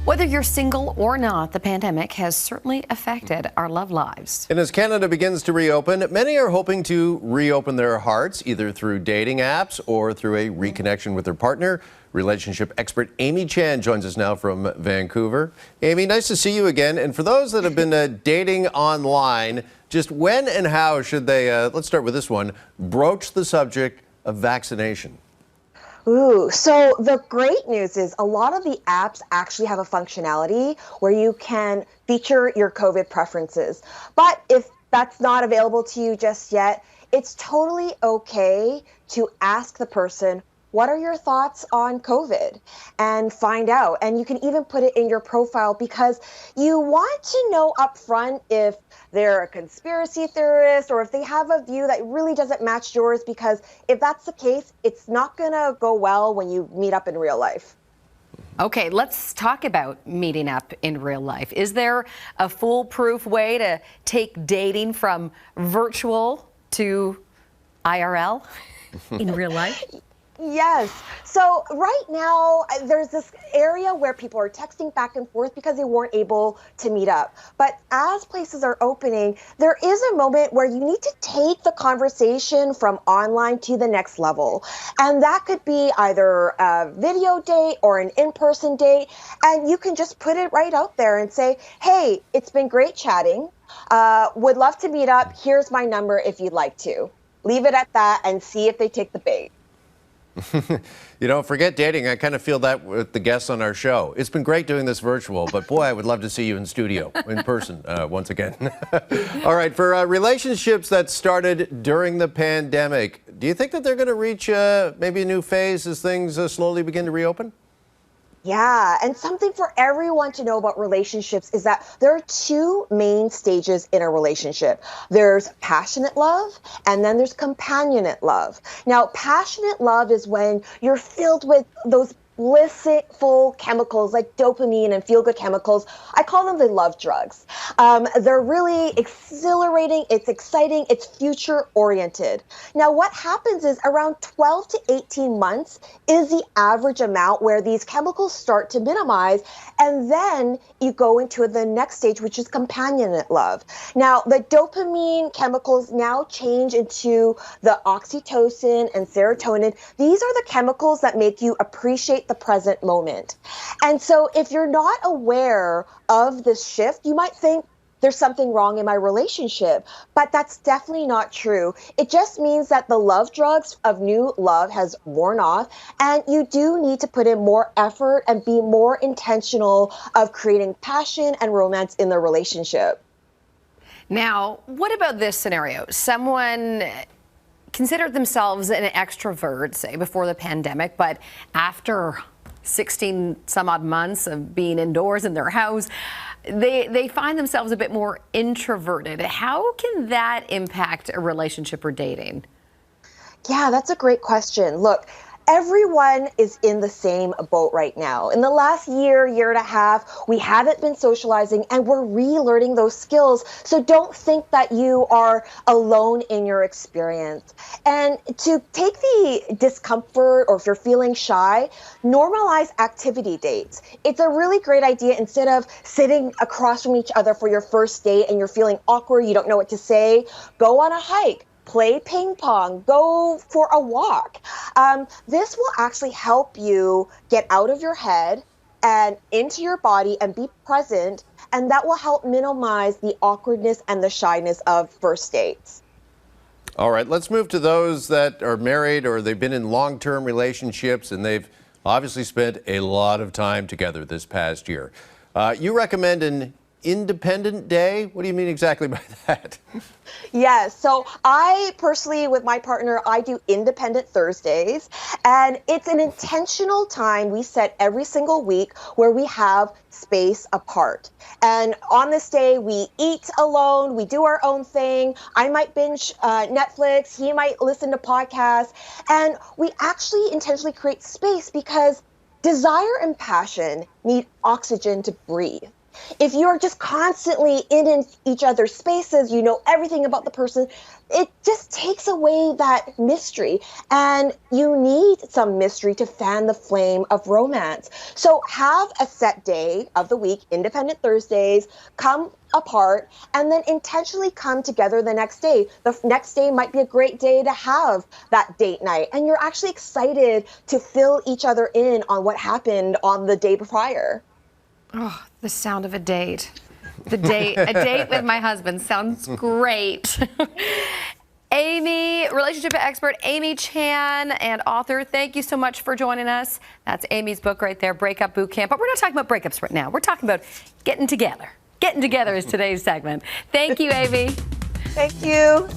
Whether you're single or not, the pandemic has certainly affected our love lives. And as Canada begins to reopen, many are hoping to reopen their hearts, either through dating apps or through a reconnection with their partner. Relationship expert Amy Chan joins us now from Vancouver. Amy, nice to see you again. And for those that have been dating online, just when and how should they, let's start with this one, broach the subject of vaccination? Ooh, so the great news is a lot of the apps actually have a functionality where you can feature your COVID preferences. But if that's not available to you just yet, it's totally okay to ask the person, what are your thoughts on COVID? And find out. And you can even put it in your profile because you want to know up front if they're a conspiracy theorist or if they have a view that really doesn't match yours, because if that's the case, it's not going to go well when you meet up in real life. Okay, let's talk about meeting up in real life. Is there a foolproof way to take dating from virtual to IRL in real life? Yes. So right now, there's this area where people are texting back and forth because they weren't able to meet up. But as places are opening, there is a moment where you need to take the conversation from online to the next level. And that could be either a video date or an in-person date. And you can just put it right out there and say, hey, it's been great chatting. Would love to meet up. Here's my number if you'd like to. Leave it at that and see if they take the bait. You know, forget dating. I kind of feel that with the guests on our show. It's been great doing this virtual, but boy, I would love to see you in studio, in person, once again. All right, for relationships that started during the pandemic, do you think that they're going to reach maybe a new phase as things slowly begin to reopen? Yeah, and something for everyone to know about relationships is that there are two main stages in a relationship. There's passionate love, and then there's companionate love. Now, passionate love is when you're filled with those blissful chemicals like dopamine and feel-good chemicals. I call them the love drugs. They're really exhilarating, it's exciting, it's future-oriented. Now, what happens is around 12 to 18 months is the average amount where these chemicals start to minimize, and then you go into the next stage, which is companionate love. Now, the dopamine chemicals now change into the oxytocin and serotonin. These are the chemicals that make you appreciate the present moment. And so if you're not aware of this shift, you might think there's something wrong in my relationship, but that's definitely not true. It just means that the love drugs of new love has worn off, and you do need to put in more effort and be more intentional of creating passion and romance in the relationship. Now, what about this scenario? Someone considered themselves an extrovert, say, before the pandemic, but after 16 some odd months of being indoors in their house, they find themselves a bit more introverted. How can that impact a relationship or dating? Yeah, that's a great question. Look, everyone is in the same boat right now. In the last year and a half, we haven't been socializing and we're relearning those skills. So don't think that you are alone in your experience. And to take the discomfort, or if you're feeling shy, normalize activity dates. It's a really great idea. Instead of sitting across from each other for your first date and you're feeling awkward, you don't know what to say, go on a hike. Play ping pong, go for a walk. This will actually help you get out of your head and into your body and be present, and that will help minimize the awkwardness and the shyness of first dates. All right, let's move to those that are married or they've been in long-term relationships and they've obviously spent a lot of time together this past year. You recommend an independent day? What do you mean exactly by that? Yes. So I personally, with my partner, I do Independent Thursdays, and it's an intentional time we set every single week where we have space apart. And on this day, we eat alone, we do our own thing. I might binge Netflix, he might listen to podcasts, and we actually intentionally create space because desire and passion need oxygen to breathe. If you're just constantly in each other's spaces, you know everything about the person, it just takes away that mystery. And you need some mystery to fan the flame of romance. So have a set day of the week, Independent Thursdays, come apart, and then intentionally come together the next day. The next day might be a great day to have that date night. And you're actually excited to fill each other in on what happened on the day prior. Oh, the sound of a date. A date with my husband sounds great. Amy, relationship expert Amy Chan and author, thank you so much for joining us. That's Amy's book right there, Breakup Boot Camp. But we're not talking about breakups right now. We're talking about getting together. Getting together is today's segment. Thank you, Amy. Thank you.